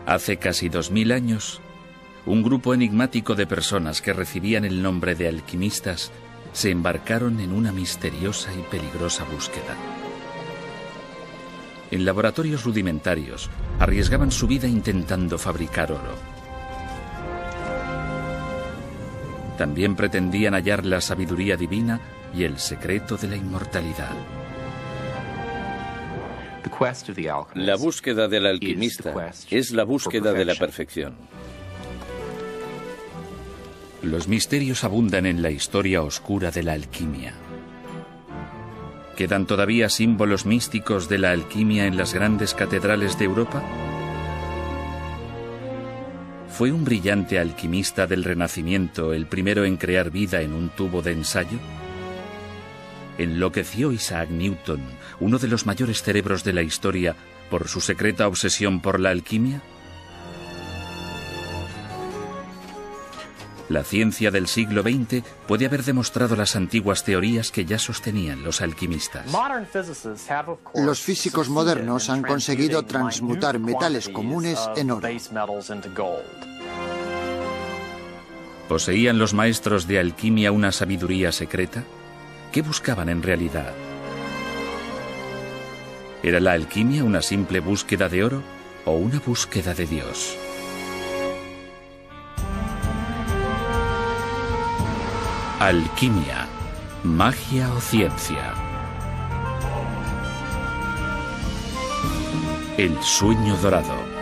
Hace casi 2000 años, un grupo enigmático de personas que recibían el nombre de alquimistas se embarcaron en una misteriosa y peligrosa búsqueda. En laboratorios rudimentarios, arriesgaban su vida intentando fabricar oro. También pretendían hallar la sabiduría divina y el secreto de la inmortalidad. La búsqueda del alquimista es la búsqueda de la perfección. Los misterios abundan en la historia oscura de la alquimia. ¿Quedan todavía símbolos místicos de la alquimia en las grandes catedrales de Europa? ¿Fue un brillante alquimista del Renacimiento el primero en crear vida en un tubo de ensayo? ¿Enloqueció Isaac Newton, uno de los mayores cerebros de la historia, por su secreta obsesión por la alquimia? La ciencia del siglo XX puede haber demostrado las antiguas teorías que ya sostenían los alquimistas. Los físicos modernos han conseguido transmutar metales comunes en oro. ¿Poseían los maestros de alquimia una sabiduría secreta? ¿Qué buscaban en realidad? ¿Era la alquimia una simple búsqueda de oro o una búsqueda de Dios? Alquimia, magia o ciencia. El sueño dorado.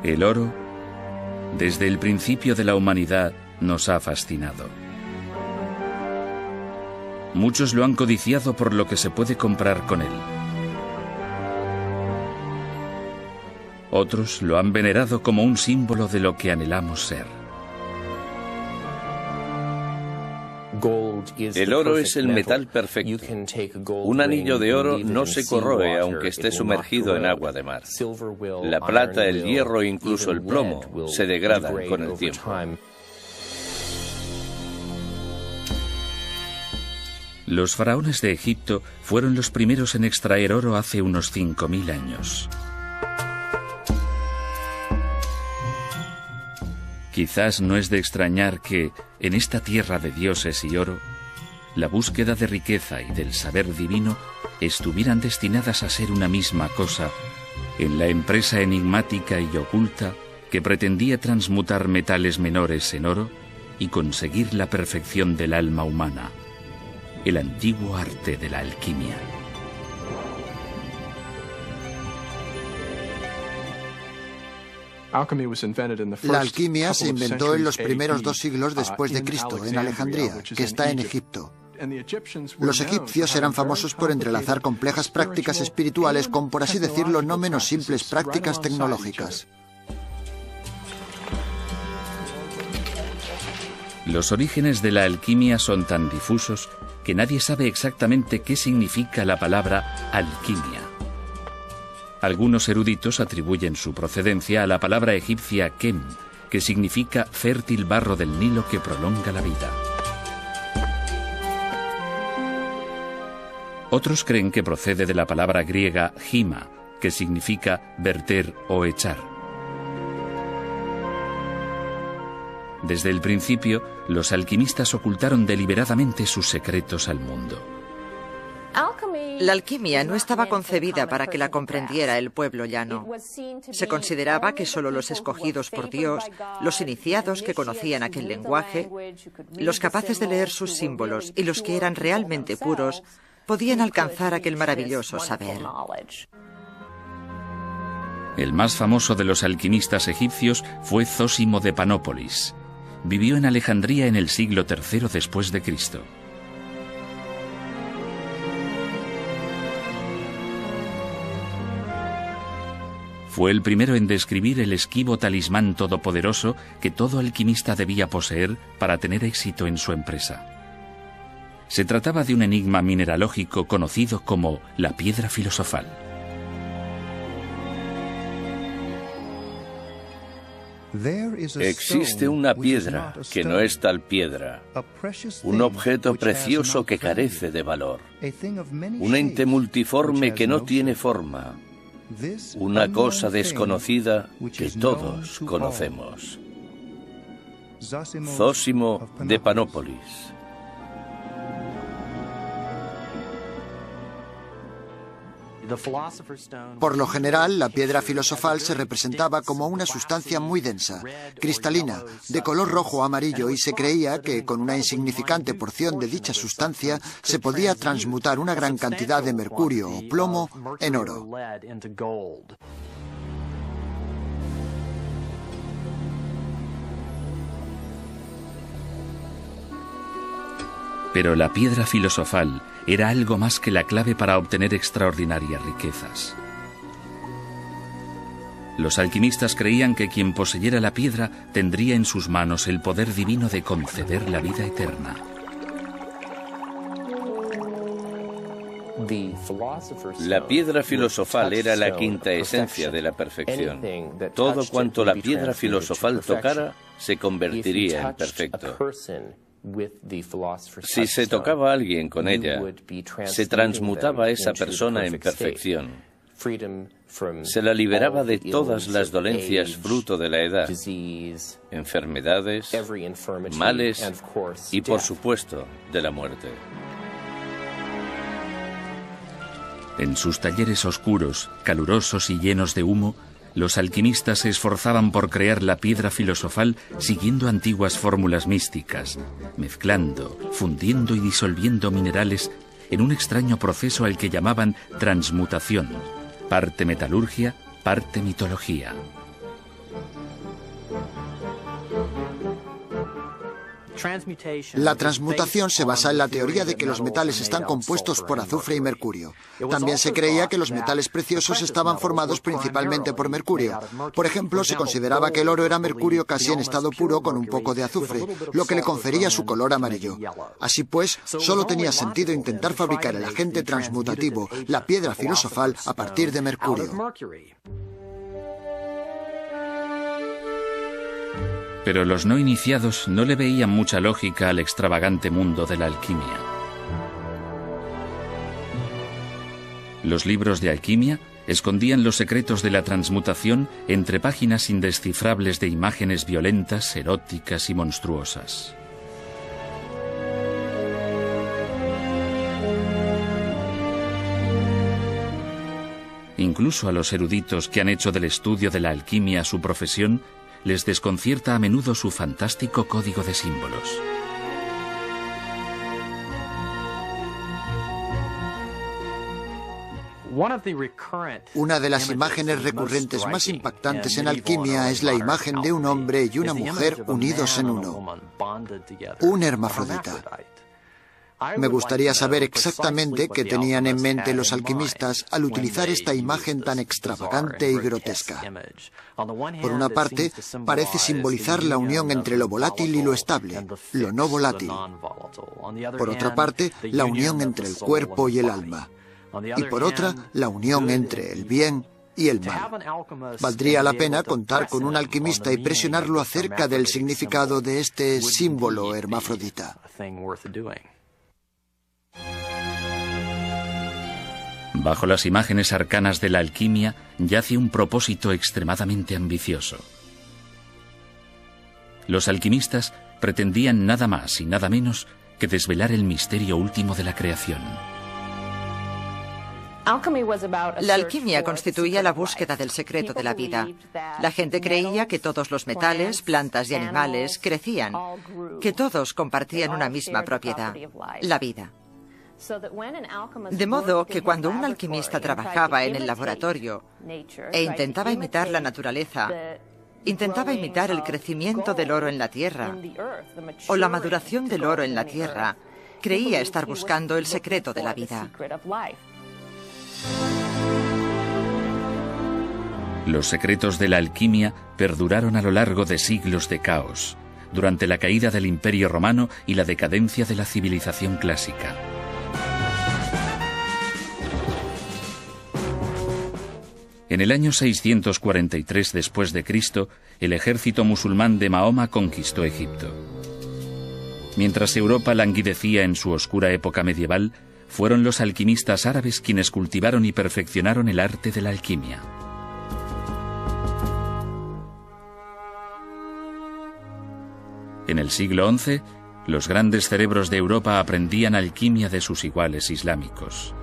El oro, desde el principio de la humanidad, nos ha fascinado. Muchos lo han codiciado por lo que se puede comprar con él. Otros lo han venerado como un símbolo de lo que anhelamos ser. El oro es el metal perfecto. Un anillo de oro no se corroe aunque esté sumergido en agua de mar. La plata, el hierro e incluso el plomo se degradan con el tiempo. Los faraones de Egipto fueron los primeros en extraer oro hace unos 5000 años. Quizás no es de extrañar que, en esta tierra de dioses y oro, la búsqueda de riqueza y del saber divino estuvieran destinadas a ser una misma cosa en la empresa enigmática y oculta que pretendía transmutar metales menores en oro y conseguir la perfección del alma humana, el antiguo arte de la alquimia. La alquimia se inventó en los primeros 2 siglos después de Cristo, en Alejandría, que está en Egipto. Los egipcios eran famosos por entrelazar complejas prácticas espirituales con, por así decirlo, no menos simples prácticas tecnológicas. Los orígenes de la alquimia son tan difusos que nadie sabe exactamente qué significa la palabra alquimia. Algunos eruditos atribuyen su procedencia a la palabra egipcia kem, que significa fértil barro del Nilo que prolonga la vida. Otros creen que procede de la palabra griega hima, que significa verter o echar. Desde el principio, los alquimistas ocultaron deliberadamente sus secretos al mundo. La alquimia no estaba concebida para que la comprendiera el pueblo llano. Se consideraba que solo los escogidos por Dios, los iniciados que conocían aquel lenguaje, los capaces de leer sus símbolos y los que eran realmente puros, podían alcanzar aquel maravilloso saber. El más famoso de los alquimistas egipcios fue Zósimo de Panópolis. Vivió en Alejandría en el siglo III después de Cristo. Fue el primero en describir el esquivo talismán todopoderoso que todo alquimista debía poseer para tener éxito en su empresa. Se trataba de un enigma mineralógico conocido como la piedra filosofal. Existe una piedra que no es tal piedra, un objeto precioso que carece de valor, un ente multiforme que no tiene forma, una cosa desconocida que todos conocemos. Zósimo de Panópolis. Por lo general, la piedra filosofal se representaba como una sustancia muy densa, cristalina, de color rojo o amarillo, y se creía que con una insignificante porción de dicha sustancia se podía transmutar una gran cantidad de mercurio o plomo en oro. Pero la piedra filosofal era algo más que la clave para obtener extraordinarias riquezas. Los alquimistas creían que quien poseyera la piedra tendría en sus manos el poder divino de conceder la vida eterna. La piedra filosofal era la quinta esencia de la perfección. Todo cuanto la piedra filosofal tocara se convertiría en perfecto. Si se tocaba a alguien con ella, se transmutaba a esa persona en perfección. Se la liberaba de todas las dolencias fruto de la edad, enfermedades, males y, por supuesto, de la muerte. En sus talleres oscuros, calurosos y llenos de humo, los alquimistas se esforzaban por crear la piedra filosofal siguiendo antiguas fórmulas místicas, mezclando, fundiendo y disolviendo minerales en un extraño proceso al que llamaban transmutación, parte metalurgia, parte mitología. La transmutación se basa en la teoría de que los metales están compuestos por azufre y mercurio. También se creía que los metales preciosos estaban formados principalmente por mercurio. Por ejemplo, se consideraba que el oro era mercurio casi en estado puro con un poco de azufre, lo que le confería su color amarillo. Así pues, solo tenía sentido intentar fabricar el agente transmutativo, la piedra filosofal, a partir de mercurio. Pero los no iniciados no le veían mucha lógica al extravagante mundo de la alquimia. Los libros de alquimia escondían los secretos de la transmutación entre páginas indescifrables de imágenes violentas, eróticas y monstruosas. Incluso a los eruditos que han hecho del estudio de la alquimia su profesión, les desconcierta a menudo su fantástico código de símbolos. Una de las imágenes recurrentes más impactantes en alquimia es la imagen de un hombre y una mujer unidos en uno, un hermafrodita. Me gustaría saber exactamente qué tenían en mente los alquimistas al utilizar esta imagen tan extravagante y grotesca. Por una parte, parece simbolizar la unión entre lo volátil y lo estable, lo no volátil. Por otra parte, la unión entre el cuerpo y el alma. Y por otra, la unión entre el bien y el mal. Valdría la pena contar con un alquimista y presionarlo acerca del significado de este símbolo hermafrodita. Bajo las imágenes arcanas de la alquimia yace un propósito extremadamente ambicioso. Los alquimistas pretendían nada más y nada menos que desvelar el misterio último de la creación. La alquimia constituía la búsqueda del secreto de la vida. La gente creía que todos los metales, plantas y animales crecían, que todos compartían una misma propiedad, la vida. De modo que cuando un alquimista trabajaba en el laboratorio e intentaba imitar la naturaleza, intentaba imitar el crecimiento del oro en la tierra o la maduración del oro en la tierra, creía estar buscando el secreto de la vida. Los secretos de la alquimia perduraron a lo largo de siglos de caos, durante la caída del Imperio Romano y la decadencia de la civilización clásica. En el año 643 después de Cristo, el ejército musulmán de Mahoma conquistó Egipto. Mientras Europa languidecía en su oscura época medieval, fueron los alquimistas árabes quienes cultivaron y perfeccionaron el arte de la alquimia. En el siglo XI, los grandes cerebros de Europa aprendían alquimia de sus iguales islámicos.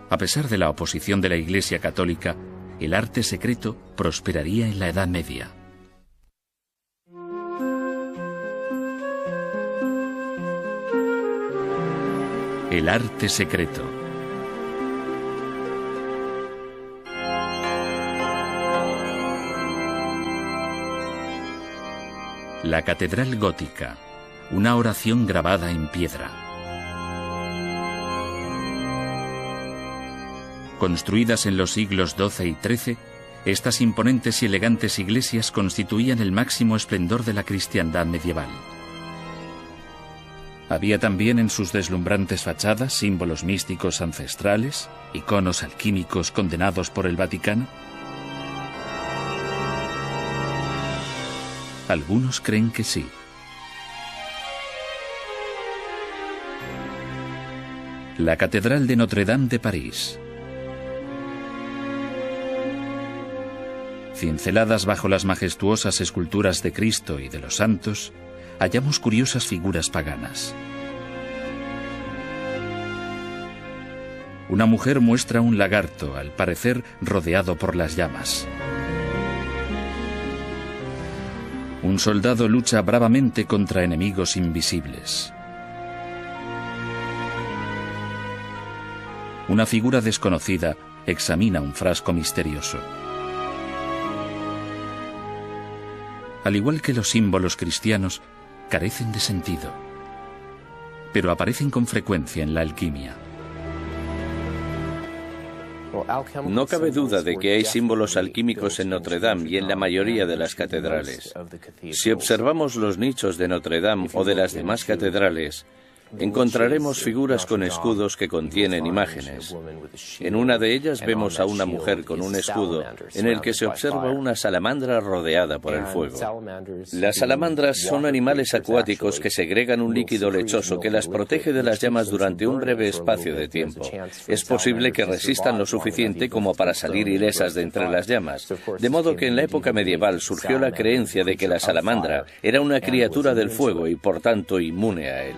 A pesar de la oposición de la Iglesia católica, el arte secreto prosperaría en la Edad Media. El arte secreto. La Catedral Gótica, una oración grabada en piedra. Construidas en los siglos XII y XIII, estas imponentes y elegantes iglesias constituían el máximo esplendor de la cristiandad medieval. Había también en sus deslumbrantes fachadas símbolos místicos ancestrales, iconos alquímicos condenados por el Vaticano. Algunos creen que sí. La Catedral de Notre-Dame de París. Cinceladas bajo las majestuosas esculturas de Cristo y de los santos, hallamos curiosas figuras paganas. Una mujer muestra un lagarto, al parecer rodeado por las llamas. Un soldado lucha bravamente contra enemigos invisibles. Una figura desconocida examina un frasco misterioso. Al igual que los símbolos cristianos, carecen de sentido, pero aparecen con frecuencia en la alquimia. No cabe duda de que hay símbolos alquímicos en Notre-Dame y en la mayoría de las catedrales. Si observamos los nichos de Notre-Dame o de las demás catedrales, encontraremos figuras con escudos que contienen imágenes. En una de ellas vemos a una mujer con un escudo en el que se observa una salamandra rodeada por el fuego. Las salamandras son animales acuáticos que segregan un líquido lechoso que las protege de las llamas durante un breve espacio de tiempo. Es posible que resistan lo suficiente como para salir ilesas de entre las llamas, de modo que en la época medieval surgió la creencia de que la salamandra era una criatura del fuego y por tanto inmune a él.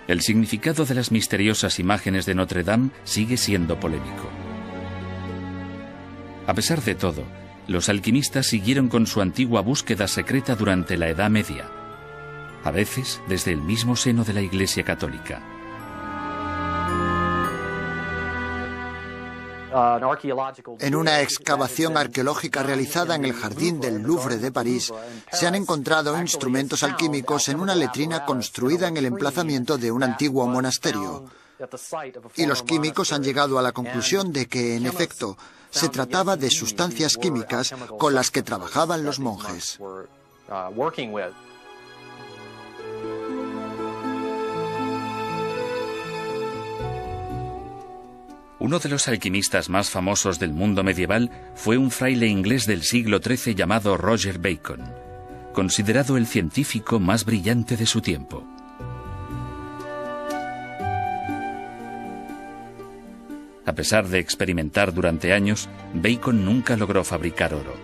El significado de las misteriosas imágenes de Notre-Dame sigue siendo polémico. A pesar de todo, los alquimistas siguieron con su antigua búsqueda secreta durante la Edad Media, a veces desde el mismo seno de la Iglesia católica. En una excavación arqueológica realizada en el Jardín del Louvre de París, se han encontrado instrumentos alquímicos en una letrina construida en el emplazamiento de un antiguo monasterio. Y los químicos han llegado a la conclusión de que, en efecto, se trataba de sustancias químicas con las que trabajaban los monjes. Uno de los alquimistas más famosos del mundo medieval fue un fraile inglés del siglo XIII llamado Roger Bacon, considerado el científico más brillante de su tiempo. A pesar de experimentar durante años, Bacon nunca logró fabricar oro,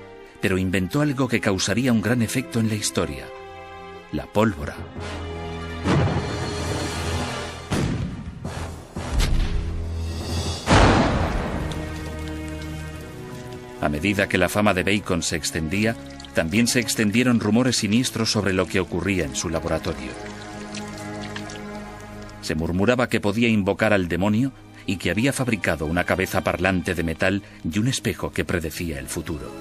pero inventó algo que causaría un gran efecto en la historia: la pólvora. A medida que la fama de Bacon se extendía, también se extendieron rumores siniestros sobre lo que ocurría en su laboratorio. Se murmuraba que podía invocar al demonio y que había fabricado una cabeza parlante de metal y un espejo que predecía el futuro.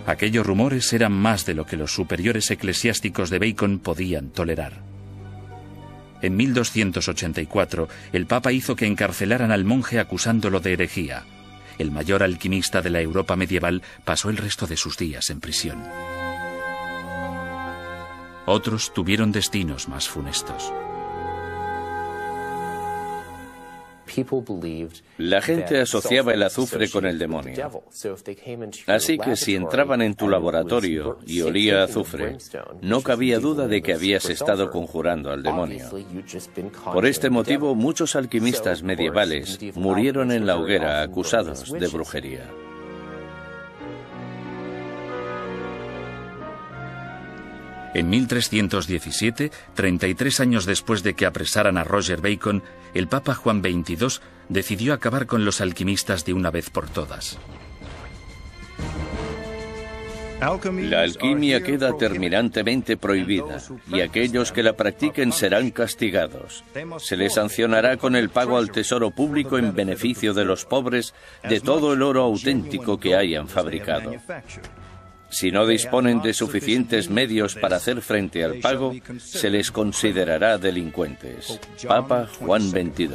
Aquellos rumores eran más de lo que los superiores eclesiásticos de Bacon podían tolerar. En 1284, el Papa hizo que encarcelaran al monje acusándolo de herejía. El mayor alquimista de la Europa medieval pasó el resto de sus días en prisión. Otros tuvieron destinos más funestos. La gente asociaba el azufre con el demonio. Así que si entraban en tu laboratorio y olía a azufre, no cabía duda de que habías estado conjurando al demonio. Por este motivo, muchos alquimistas medievales murieron en la hoguera acusados de brujería. En 1317, 33 años después de que apresaran a Roger Bacon, el Papa Juan XXII decidió acabar con los alquimistas de una vez por todas. La alquimia queda terminantemente prohibida y aquellos que la practiquen serán castigados. Se les sancionará con el pago al tesoro público en beneficio de los pobres de todo el oro auténtico que hayan fabricado. Si no disponen de suficientes medios para hacer frente al pago, se les considerará delincuentes. Papa Juan XXII.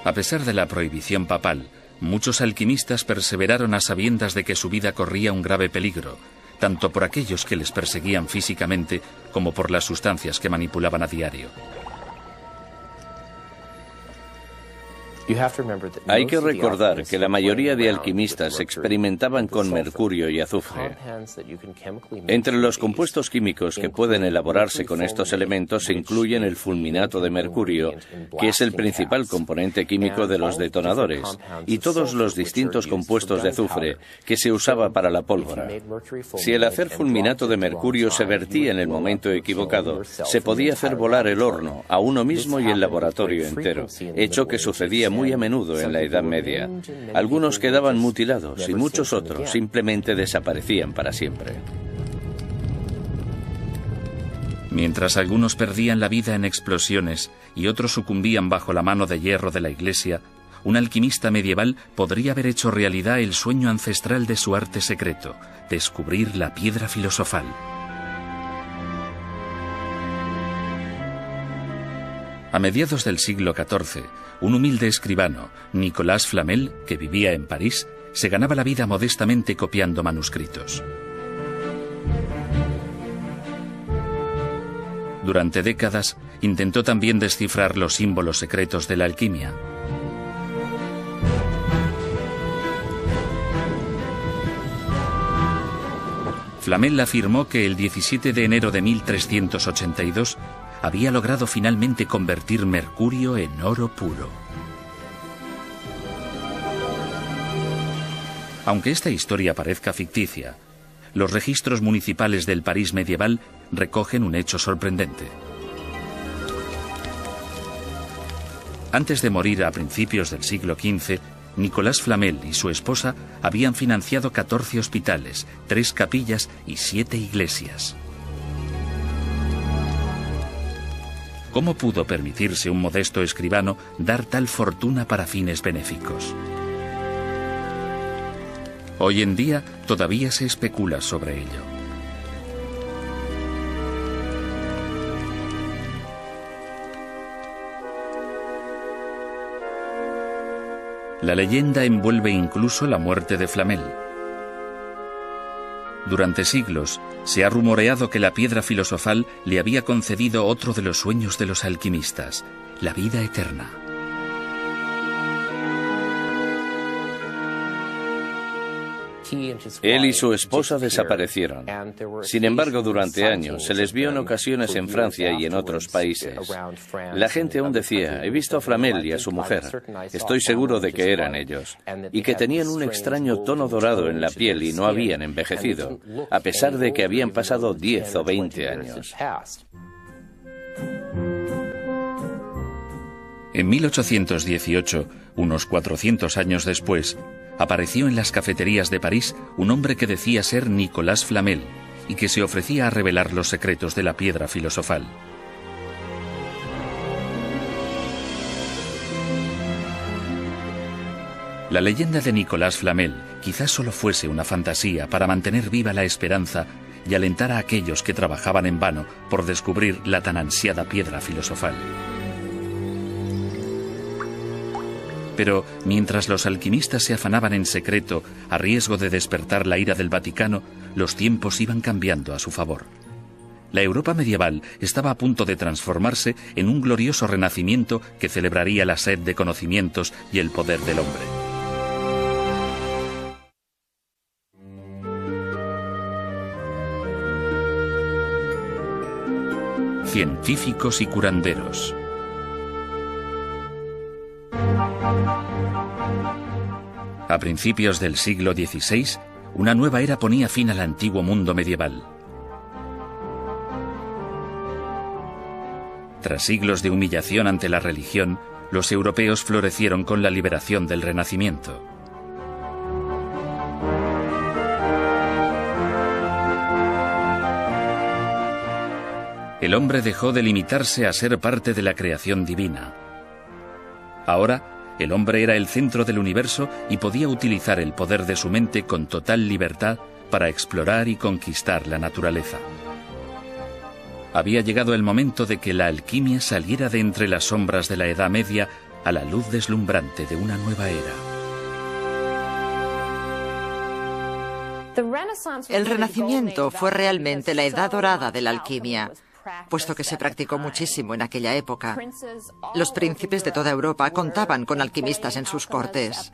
A pesar de la prohibición papal, muchos alquimistas perseveraron a sabiendas de que su vida corría un grave peligro, tanto por aquellos que les perseguían físicamente como por las sustancias que manipulaban a diario. Hay que recordar que la mayoría de alquimistas experimentaban con mercurio y azufre. Entre los compuestos químicos que pueden elaborarse con estos elementos se incluyen el fulminato de mercurio, que es el principal componente químico de los detonadores, y todos los distintos compuestos de azufre que se usaba para la pólvora. Si el hacer fulminato de mercurio se vertía en el momento equivocado, se podía hacer volar el horno, a uno mismo y el laboratorio entero, hecho que sucedía muy a menudo en la Edad Media. Algunos quedaban mutilados y muchos otros simplemente desaparecían para siempre. Mientras algunos perdían la vida en explosiones y otros sucumbían bajo la mano de hierro de la Iglesia, un alquimista medieval podría haber hecho realidad el sueño ancestral de su arte secreto, descubrir la piedra filosofal. A mediados del siglo XIV, un humilde escribano, Nicolas Flamel, que vivía en París, se ganaba la vida modestamente copiando manuscritos. Durante décadas, intentó también descifrar los símbolos secretos de la alquimia. Flamel afirmó que el 17 de enero de 1382 había logrado finalmente convertir mercurio en oro puro. Aunque esta historia parezca ficticia, los registros municipales del París medieval recogen un hecho sorprendente. Antes de morir a principios del siglo XV, Nicolas Flamel y su esposa habían financiado 14 hospitales, 3 capillas y 7 iglesias. ¿Cómo pudo permitirse un modesto escribano dar tal fortuna para fines benéficos? Hoy en día todavía se especula sobre ello. La leyenda envuelve incluso la muerte de Flamel. Durante siglos se ha rumoreado que la piedra filosofal le había concedido otro de los sueños de los alquimistas, la vida eterna. Él y su esposa desaparecieron. Sin embargo, durante años se les vio en ocasiones en Francia y en otros países. La gente aún decía, he visto a Flamel y a su mujer. Estoy seguro de que eran ellos. Y que tenían un extraño tono dorado en la piel y no habían envejecido, a pesar de que habían pasado 10 o 20 años. En 1818, unos 400 años después, apareció en las cafeterías de París un hombre que decía ser Nicolas Flamel y que se ofrecía a revelar los secretos de la piedra filosofal. La leyenda de Nicolas Flamel quizás solo fuese una fantasía para mantener viva la esperanza y alentar a aquellos que trabajaban en vano por descubrir la tan ansiada piedra filosofal. Pero mientras los alquimistas se afanaban en secreto, a riesgo de despertar la ira del Vaticano, los tiempos iban cambiando a su favor. La Europa medieval estaba a punto de transformarse en un glorioso renacimiento que celebraría la sed de conocimientos y el poder del hombre. Científicos y curanderos. A principios del siglo XVI, una nueva era ponía fin al antiguo mundo medieval. Tras siglos de humillación ante la religión, los europeos florecieron con la liberación del Renacimiento. El hombre dejó de limitarse a ser parte de la creación divina. Ahora, el hombre era el centro del universo y podía utilizar el poder de su mente con total libertad para explorar y conquistar la naturaleza. Había llegado el momento de que la alquimia saliera de entre las sombras de la Edad Media a la luz deslumbrante de una nueva era. El Renacimiento fue realmente la edad dorada de la alquimia, puesto que se practicó muchísimo en aquella época. Los príncipes de toda Europa contaban con alquimistas en sus cortes.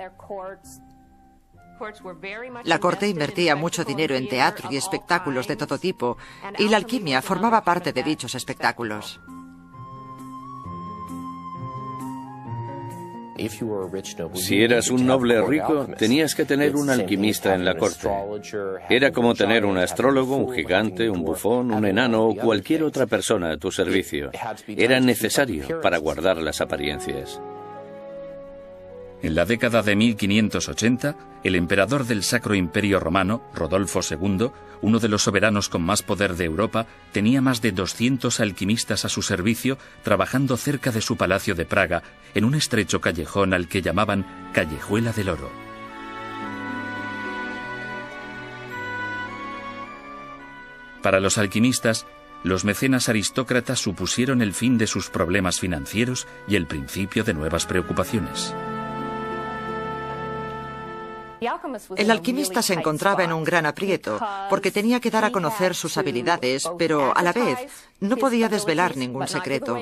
La corte invertía mucho dinero en teatro y espectáculos de todo tipo, y la alquimia formaba parte de dichos espectáculos. Si eras un noble rico, tenías que tener un alquimista en la corte. Era como tener un astrólogo, un gigante, un bufón, un enano o cualquier otra persona a tu servicio. Era necesario para guardar las apariencias. En la década de 1580, el emperador del Sacro Imperio Romano, Rodolfo II, uno de los soberanos con más poder de Europa, tenía más de 200 alquimistas a su servicio trabajando cerca de su palacio de Praga, en un estrecho callejón al que llamaban Callejuela del Oro. Para los alquimistas, los mecenas aristócratas supusieron el fin de sus problemas financieros y el principio de nuevas preocupaciones. El alquimista se encontraba en un gran aprieto, porque tenía que dar a conocer sus habilidades, pero a la vez no podía desvelar ningún secreto.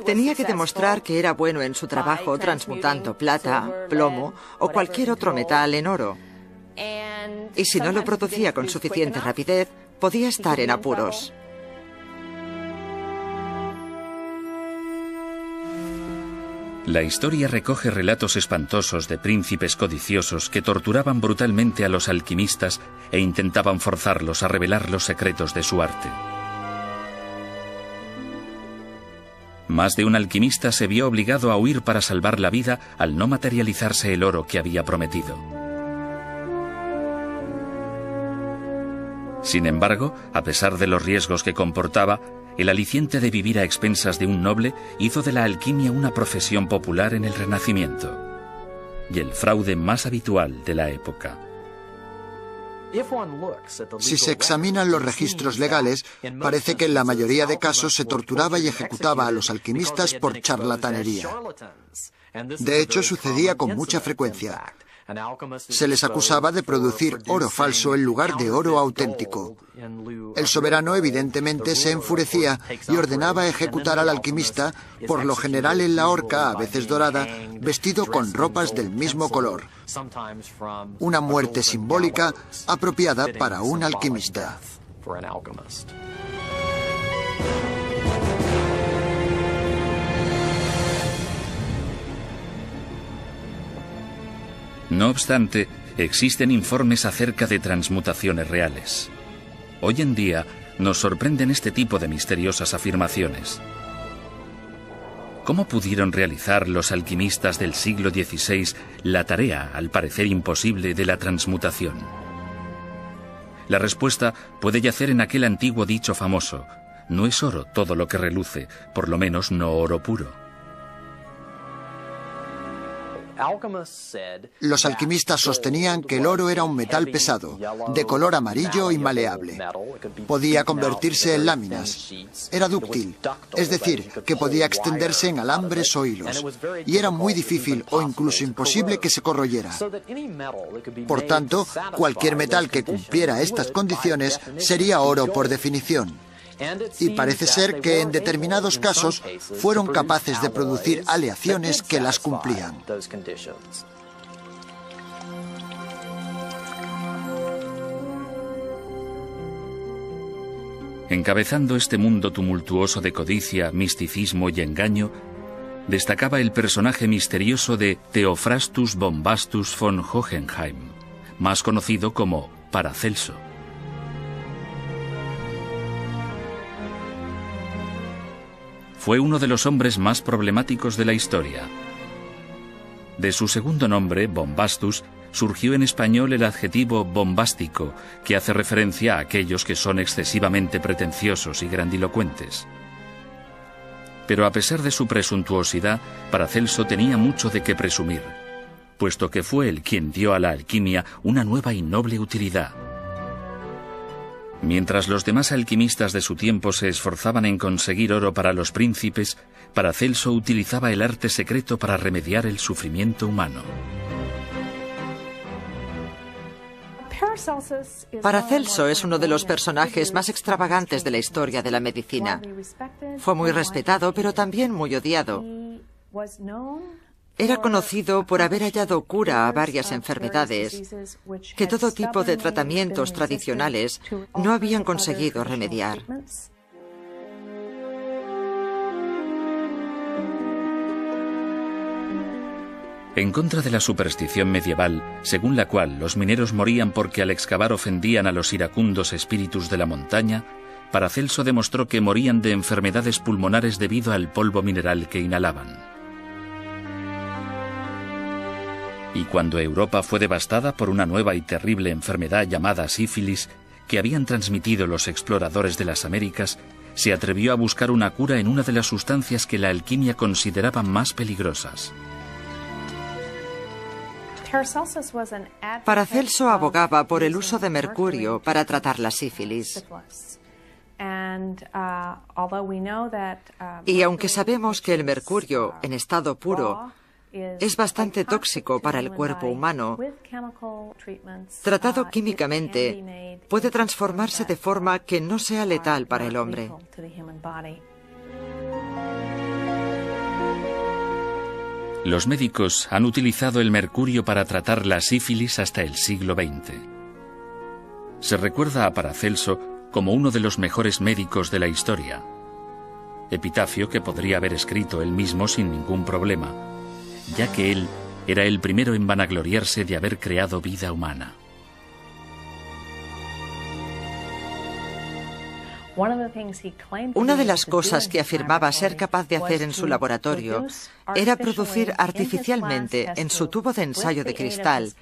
Tenía que demostrar que era bueno en su trabajo transmutando plata, plomo o cualquier otro metal en oro. Y si no lo producía con suficiente rapidez, podía estar en apuros. La historia recoge relatos espantosos de príncipes codiciosos que torturaban brutalmente a los alquimistas e intentaban forzarlos a revelar los secretos de su arte. Más de un alquimista se vio obligado a huir para salvar la vida al no materializarse el oro que había prometido. Sin embargo, a pesar de los riesgos que comportaba, el aliciente de vivir a expensas de un noble hizo de la alquimia una profesión popular en el Renacimiento y el fraude más habitual de la época. Si se examinan los registros legales, parece que en la mayoría de casos se torturaba y ejecutaba a los alquimistas por charlatanería. De hecho, sucedía con mucha frecuencia. Se les acusaba de producir oro falso en lugar de oro auténtico. El soberano evidentemente se enfurecía y ordenaba ejecutar al alquimista, por lo general en la horca, a veces dorada, vestido con ropas del mismo color. Una muerte simbólica apropiada para un alquimista. No obstante, existen informes acerca de transmutaciones reales. Hoy en día nos sorprenden este tipo de misteriosas afirmaciones. ¿Cómo pudieron realizar los alquimistas del siglo XVI la tarea, al parecer imposible, de la transmutación? La respuesta puede yacer en aquel antiguo dicho famoso: no es oro todo lo que reluce, por lo menos no oro puro. Los alquimistas sostenían que el oro era un metal pesado, de color amarillo y maleable. Podía convertirse en láminas. Era dúctil, es decir, que podía extenderse en alambres o hilos. Y era muy difícil o incluso imposible que se corroyera. Por tanto, cualquier metal que cumpliera estas condiciones sería oro por definición. Y parece ser que en determinados casos fueron capaces de producir aleaciones que las cumplían. Encabezando este mundo tumultuoso de codicia, misticismo y engaño, destacaba el personaje misterioso de Theophrastus Bombastus von Hohenheim, más conocido como Paracelso. Fue uno de los hombres más problemáticos de la historia. De su segundo nombre, Bombastus, surgió en español el adjetivo bombástico, que hace referencia a aquellos que son excesivamente pretenciosos y grandilocuentes. Pero a pesar de su presuntuosidad, Paracelso tenía mucho de qué presumir, puesto que fue él quien dio a la alquimia una nueva y noble utilidad. Mientras los demás alquimistas de su tiempo se esforzaban en conseguir oro para los príncipes, Paracelso utilizaba el arte secreto para remediar el sufrimiento humano. Paracelso es uno de los personajes más extravagantes de la historia de la medicina. Fue muy respetado, pero también muy odiado. Era conocido por haber hallado cura a varias enfermedades que todo tipo de tratamientos tradicionales no habían conseguido remediar. En contra de la superstición medieval, según la cual los mineros morían porque al excavar ofendían a los iracundos espíritus de la montaña, Paracelso demostró que morían de enfermedades pulmonares debido al polvo mineral que inhalaban. Y cuando Europa fue devastada por una nueva y terrible enfermedad llamada sífilis, que habían transmitido los exploradores de las Américas, se atrevió a buscar una cura en una de las sustancias que la alquimia consideraba más peligrosas. Paracelso abogaba por el uso de mercurio para tratar la sífilis. Y aunque sabemos que el mercurio, en estado puro, es bastante tóxico para el cuerpo humano, tratado químicamente, puede transformarse de forma que no sea letal para el hombre. Los médicos han utilizado el mercurio para tratar la sífilis hasta el siglo XX. Se recuerda a Paracelso como uno de los mejores médicos de la historia. Epitafio que podría haber escrito él mismo sin ningún problema, ya que él era el primero en vanagloriarse de haber creado vida humana. Una de las cosas que afirmaba ser capaz de hacer en su laboratorio era producir artificialmente en su tubo de ensayo de cristal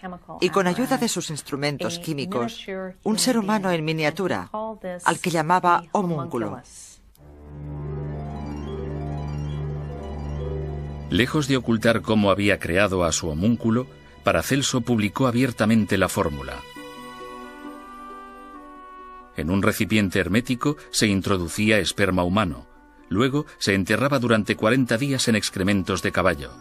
y con ayuda de sus instrumentos químicos un ser humano en miniatura, al que llamaba homúnculo. Lejos de ocultar cómo había creado a su homúnculo, Paracelso publicó abiertamente la fórmula. En un recipiente hermético se introducía esperma humano. Luego se enterraba durante 40 días en excrementos de caballo.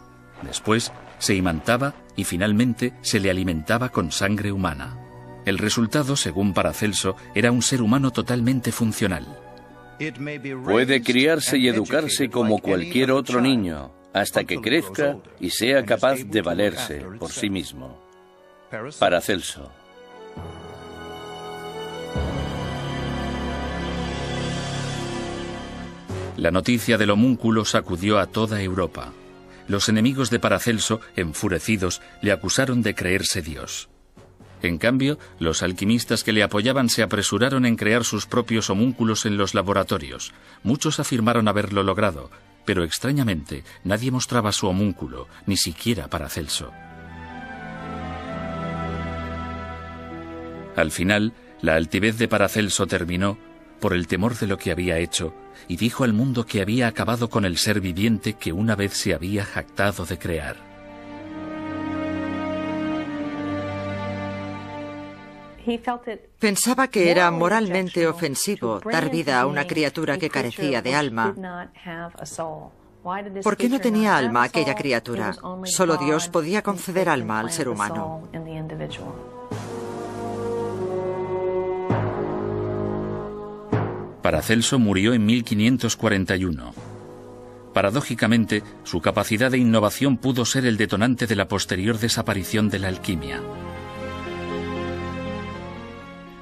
Después se imantaba y finalmente se le alimentaba con sangre humana. El resultado, según Paracelso, era un ser humano totalmente funcional. Puede criarse y educarse como cualquier otro niño, hasta que crezca y sea capaz de valerse por sí mismo. Paracelso. La noticia del homúnculo sacudió a toda Europa. Los enemigos de Paracelso, enfurecidos, le acusaron de creerse Dios. En cambio, los alquimistas que le apoyaban se apresuraron en crear sus propios homúnculos en los laboratorios. Muchos afirmaron haberlo logrado, pero extrañamente nadie mostraba su homúnculo, ni siquiera Paracelso. Al final, la altivez de Paracelso terminó por el temor de lo que había hecho, y dijo al mundo que había acabado con el ser viviente que una vez se había jactado de crear. Pensaba que era moralmente ofensivo dar vida a una criatura que carecía de alma. ¿Por qué no tenía alma aquella criatura? Solo Dios podía conceder alma al ser humano. Paracelso murió en 1541. Paradójicamente, su capacidad de innovación pudo ser el detonante de la posterior desaparición de la alquimia.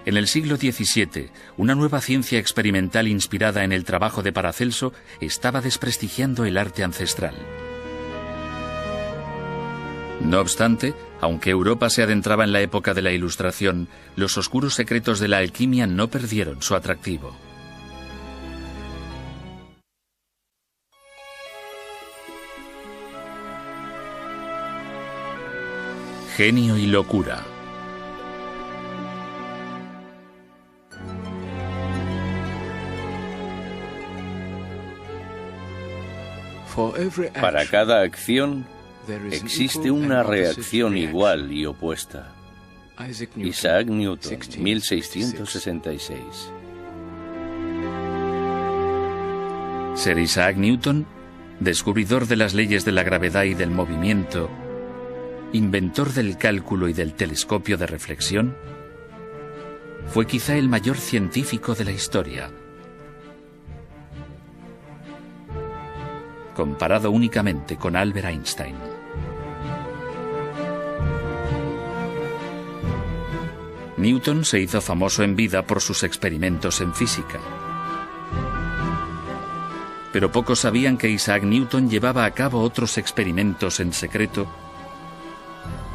En el siglo XVII, una nueva ciencia experimental inspirada en el trabajo de Paracelso estaba desprestigiando el arte ancestral. No obstante, aunque Europa se adentraba en la época de la Ilustración, los oscuros secretos de la alquimia no perdieron su atractivo. Genio y locura. Para cada acción existe una reacción igual y opuesta. Isaac Newton, 1666. Sir Isaac Newton, descubridor de las leyes de la gravedad y del movimiento, inventor del cálculo y del telescopio de reflexión, fue quizá el mayor científico de la historia, comparado únicamente con Albert Einstein. Newton se hizo famoso en vida por sus experimentos en física. Pero pocos sabían que Isaac Newton llevaba a cabo otros experimentos en secreto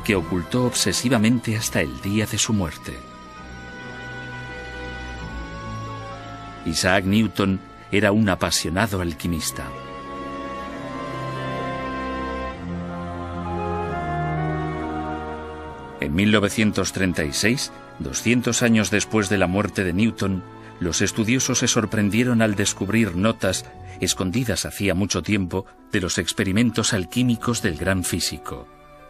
que ocultó obsesivamente hasta el día de su muerte. Isaac Newton era un apasionado alquimista. En 1936, 200 años después de la muerte de Newton, los estudiosos se sorprendieron al descubrir notas, escondidas hacía mucho tiempo, de los experimentos alquímicos del gran físico.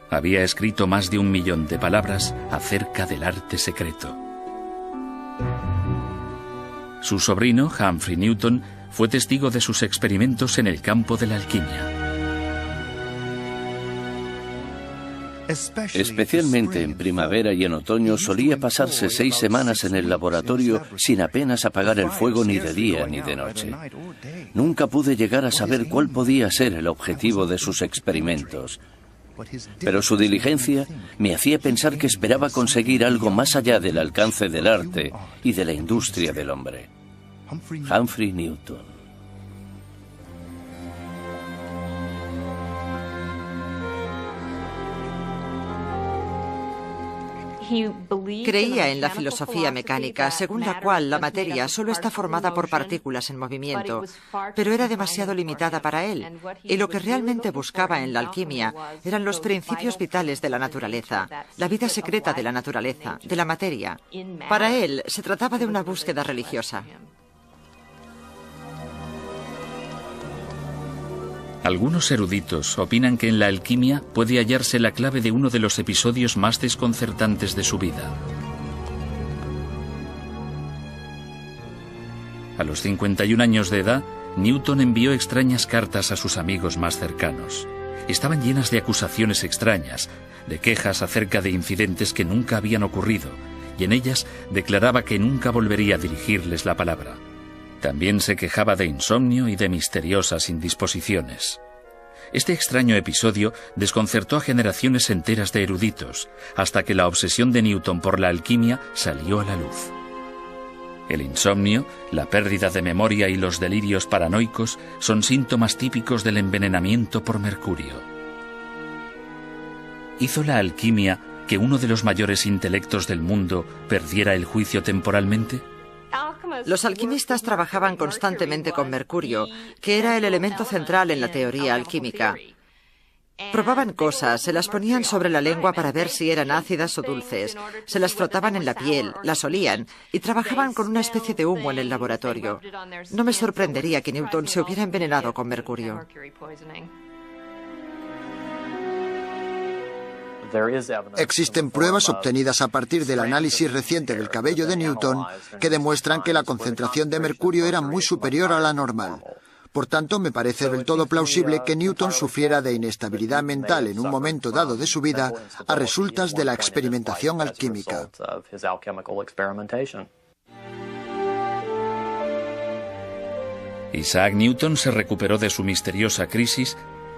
Había escrito más de 1 millón de palabras acerca del arte secreto. Su sobrino, Humphrey Newton, fue testigo de sus experimentos en el campo de la alquimia. Especialmente en primavera y en otoño solía pasarse 6 semanas en el laboratorio sin apenas apagar el fuego ni de día ni de noche. Nunca pude llegar a saber cuál podía ser el objetivo de sus experimentos, pero su diligencia me hacía pensar que esperaba conseguir algo más allá del alcance del arte y de la industria del hombre. Humphrey Newton. Creía en la filosofía mecánica, según la cual la materia solo está formada por partículas en movimiento, pero era demasiado limitada para él, y lo que realmente buscaba en la alquimia eran los principios vitales de la naturaleza, la vida secreta de la naturaleza, de la materia. Para él se trataba de una búsqueda religiosa. Algunos eruditos opinan que en la alquimia puede hallarse la clave de uno de los episodios más desconcertantes de su vida. A los 51 años de edad, Newton envió extrañas cartas a sus amigos más cercanos. Estaban llenas de acusaciones extrañas, de quejas acerca de incidentes que nunca habían ocurrido, y en ellas declaraba que nunca volvería a dirigirles la palabra. También se quejaba de insomnio y de misteriosas indisposiciones. Este extraño episodio desconcertó a generaciones enteras de eruditos, hasta que la obsesión de Newton por la alquimia salió a la luz. El insomnio, la pérdida de memoria y los delirios paranoicos son síntomas típicos del envenenamiento por mercurio. ¿Hizo la alquimia que uno de los mayores intelectos del mundo perdiera el juicio temporalmente? Los alquimistas trabajaban constantemente con mercurio, que era el elemento central en la teoría alquímica. Probaban cosas, se las ponían sobre la lengua para ver si eran ácidas o dulces, se las frotaban en la piel, las olían y trabajaban con una especie de humo en el laboratorio. No me sorprendería que Newton se hubiera envenenado con mercurio. Existen pruebas obtenidas a partir del análisis reciente del cabello de Newton que demuestran que la concentración de mercurio era muy superior a la normal. Por tanto, me parece del todo plausible que Newton sufriera de inestabilidad mental en un momento dado de su vida a resultas de la experimentación alquímica. Isaac Newton se recuperó de su misteriosa crisis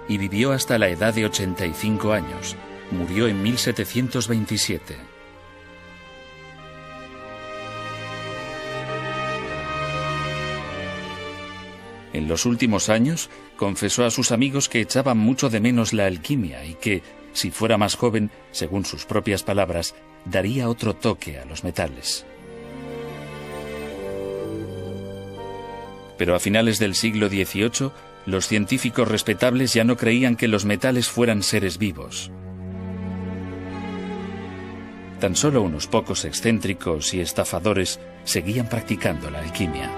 y vivió hasta la edad de 85 años. Murió en 1727. En los últimos años, confesó a sus amigos que echaban mucho de menos la alquimia y que, si fuera más joven, según sus propias palabras, daría otro toque a los metales. Pero a finales del siglo XVIII, los científicos respetables ya no creían que los metales fueran seres vivos. Tan solo unos pocos excéntricos y estafadores seguían practicando la alquimia.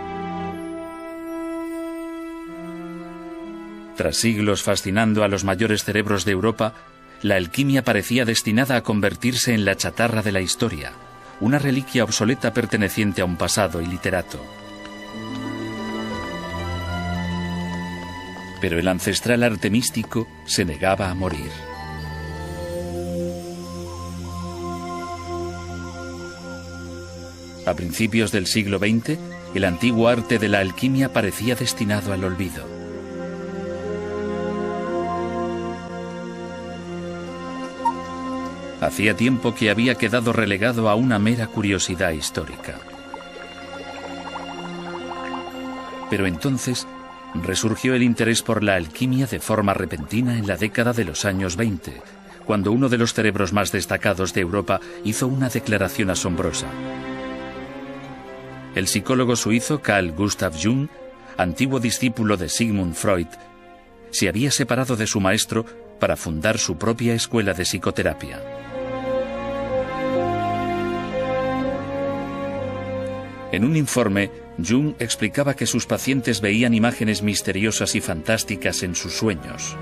Tras siglos fascinando a los mayores cerebros de Europa, la alquimia parecía destinada a convertirse en la chatarra de la historia, una reliquia obsoleta perteneciente a un pasado iliterato. Pero el ancestral arte místico se negaba a morir. A principios del siglo XX, el antiguo arte de la alquimia parecía destinado al olvido. Hacía tiempo que había quedado relegado a una mera curiosidad histórica. Pero entonces resurgió el interés por la alquimia de forma repentina en la década de los años 20, cuando uno de los cerebros más destacados de Europa hizo una declaración asombrosa. El psicólogo suizo Carl Gustav Jung, antiguo discípulo de Sigmund Freud, se había separado de su maestro para fundar su propia escuela de psicoterapia. En un informe, Jung explicaba que sus pacientes veían imágenes misteriosas y fantásticas en sus sueños,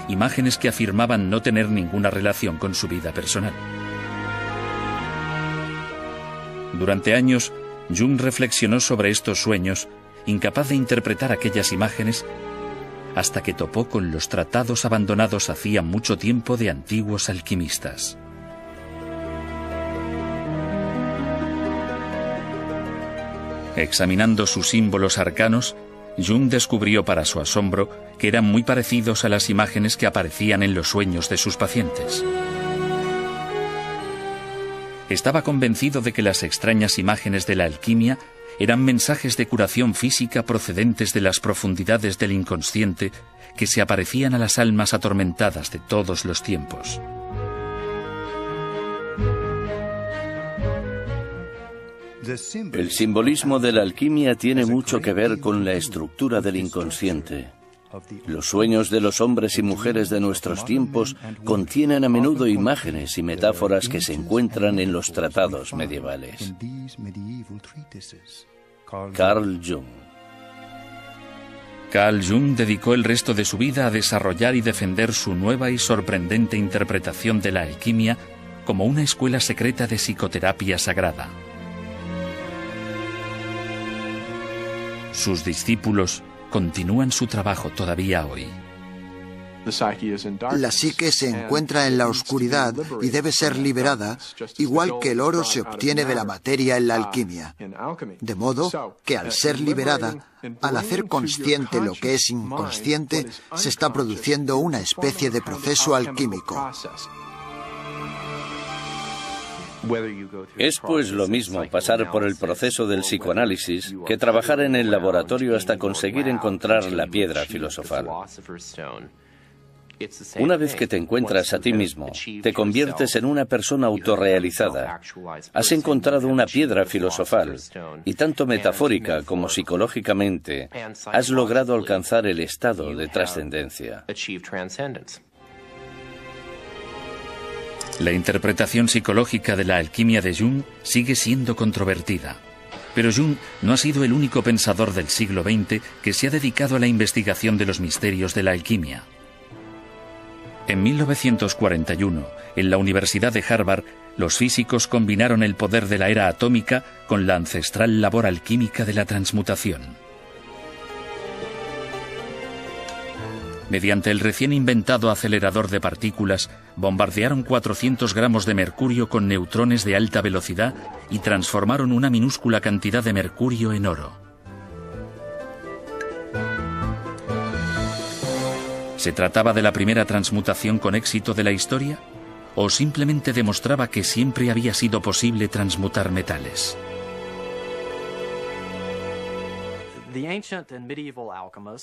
imágenes que afirmaban no tener ninguna relación con su vida personal. Durante años, Jung reflexionó sobre estos sueños, incapaz de interpretar aquellas imágenes, hasta que topó con los tratados abandonados hacía mucho tiempo de antiguos alquimistas. Examinando sus símbolos arcanos, Jung descubrió para su asombro que eran muy parecidos a las imágenes que aparecían en los sueños de sus pacientes. Estaba convencido de que las extrañas imágenes de la alquimia eran mensajes de curación física procedentes de las profundidades del inconsciente que se aparecían a las almas atormentadas de todos los tiempos. El simbolismo de la alquimia tiene mucho que ver con la estructura del inconsciente. Los sueños de los hombres y mujeres de nuestros tiempos contienen a menudo imágenes y metáforas que se encuentran en los tratados medievales. Carl Jung. Carl Jung dedicó el resto de su vida a desarrollar y defender su nueva y sorprendente interpretación de la alquimia como una escuela secreta de psicoterapia sagrada. Sus discípulos continúan su trabajo todavía hoy. La psique se encuentra en la oscuridad y debe ser liberada, igual que el oro se obtiene de la materia en la alquimia. De modo que al ser liberada, al hacer consciente lo que es inconsciente, se está produciendo una especie de proceso alquímico. Es pues lo mismo pasar por el proceso del psicoanálisis que trabajar en el laboratorio hasta conseguir encontrar la piedra filosofal. Una vez que te encuentras a ti mismo, te conviertes en una persona autorrealizada. Has encontrado una piedra filosofal y tanto metafórica como psicológicamente has logrado alcanzar el estado de trascendencia. La interpretación psicológica de la alquimia de Jung sigue siendo controvertida. Pero Jung no ha sido el único pensador del siglo XX que se ha dedicado a la investigación de los misterios de la alquimia. En 1941, en la Universidad de Harvard, los físicos combinaron el poder de la era atómica con la ancestral labor alquímica de la transmutación. Mediante el recién inventado acelerador de partículas, bombardearon 400 gramos de mercurio con neutrones de alta velocidad y transformaron una minúscula cantidad de mercurio en oro. ¿Se trataba de la primera transmutación con éxito de la historia? ¿O simplemente demostraba que siempre había sido posible transmutar metales?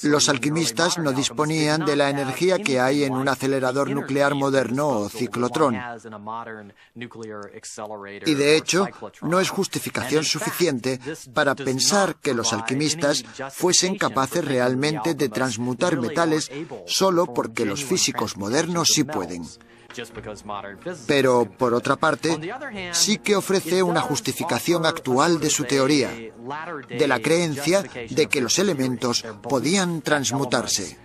Los alquimistas no disponían de la energía que hay en un acelerador nuclear moderno o ciclotrón. Y de hecho, no es justificación suficiente para pensar que los alquimistas fuesen capaces realmente de transmutar metales solo porque los físicos modernos sí pueden. Pero, por otra parte, sí que ofrece una justificación actual de su teoría, de la creencia de que los elementos podían transmutarse.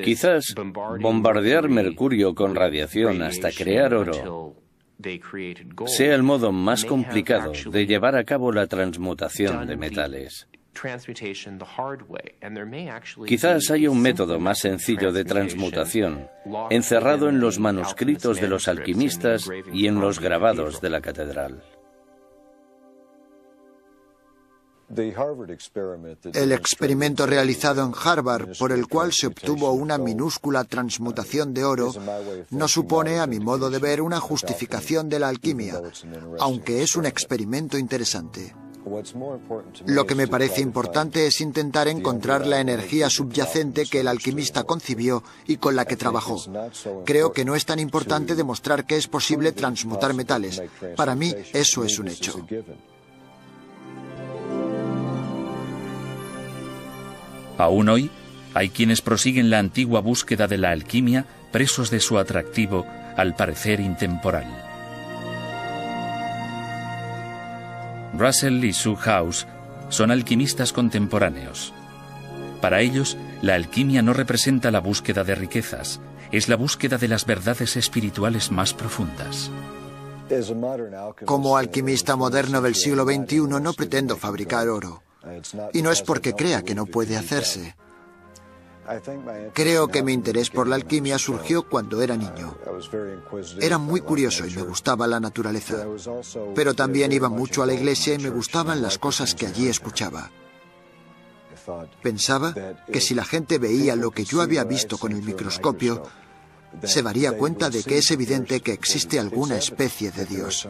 Quizás bombardear mercurio con radiación hasta crear oro sea el modo más complicado de llevar a cabo la transmutación de metales. Quizás haya un método más sencillo de transmutación, encerrado en los manuscritos de los alquimistas y en los grabados de la catedral. El experimento realizado en Harvard, por el cual se obtuvo una minúscula transmutación de oro, no supone, a mi modo de ver, una justificación de la alquimia, aunque es un experimento interesante. Lo que me parece importante es intentar encontrar la energía subyacente que el alquimista concibió y con la que trabajó. Creo que no es tan importante demostrar que es posible transmutar metales. Para mí, eso es un hecho. Aún hoy, hay quienes prosiguen la antigua búsqueda de la alquimia, presos de su atractivo, al parecer intemporal. Russell y Sue House son alquimistas contemporáneos. Para ellos, la alquimia no representa la búsqueda de riquezas, es la búsqueda de las verdades espirituales más profundas. Como alquimista moderno del siglo XXI no pretendo fabricar oro. Y no es porque crea que no puede hacerse. Creo que mi interés por la alquimia surgió cuando era niño. Era muy curioso y me gustaba la naturaleza. Pero también iba mucho a la iglesia y me gustaban las cosas que allí escuchaba. Pensaba que si la gente veía lo que yo había visto con el microscopio, se daría cuenta de que es evidente que existe alguna especie de Dios.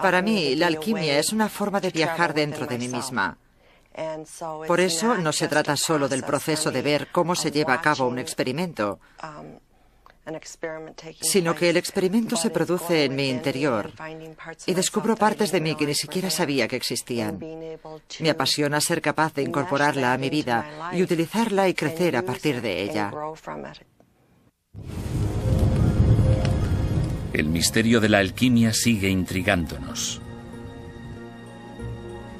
Para mí, la alquimia es una forma de viajar dentro de mí misma. Por eso no se trata solo del proceso de ver cómo se lleva a cabo un experimento, sino que el experimento se produce en mi interior y descubro partes de mí que ni siquiera sabía que existían. Me apasiona ser capaz de incorporarla a mi vida y utilizarla y crecer a partir de ella. El misterio de la alquimia sigue intrigándonos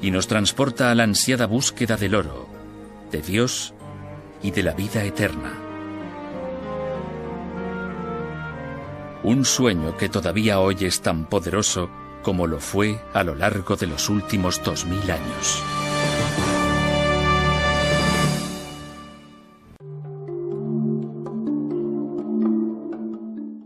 y nos transporta a la ansiada búsqueda del oro, de Dios y de la vida eterna. Un sueño que todavía hoy es tan poderoso como lo fue a lo largo de los últimos 2000 años.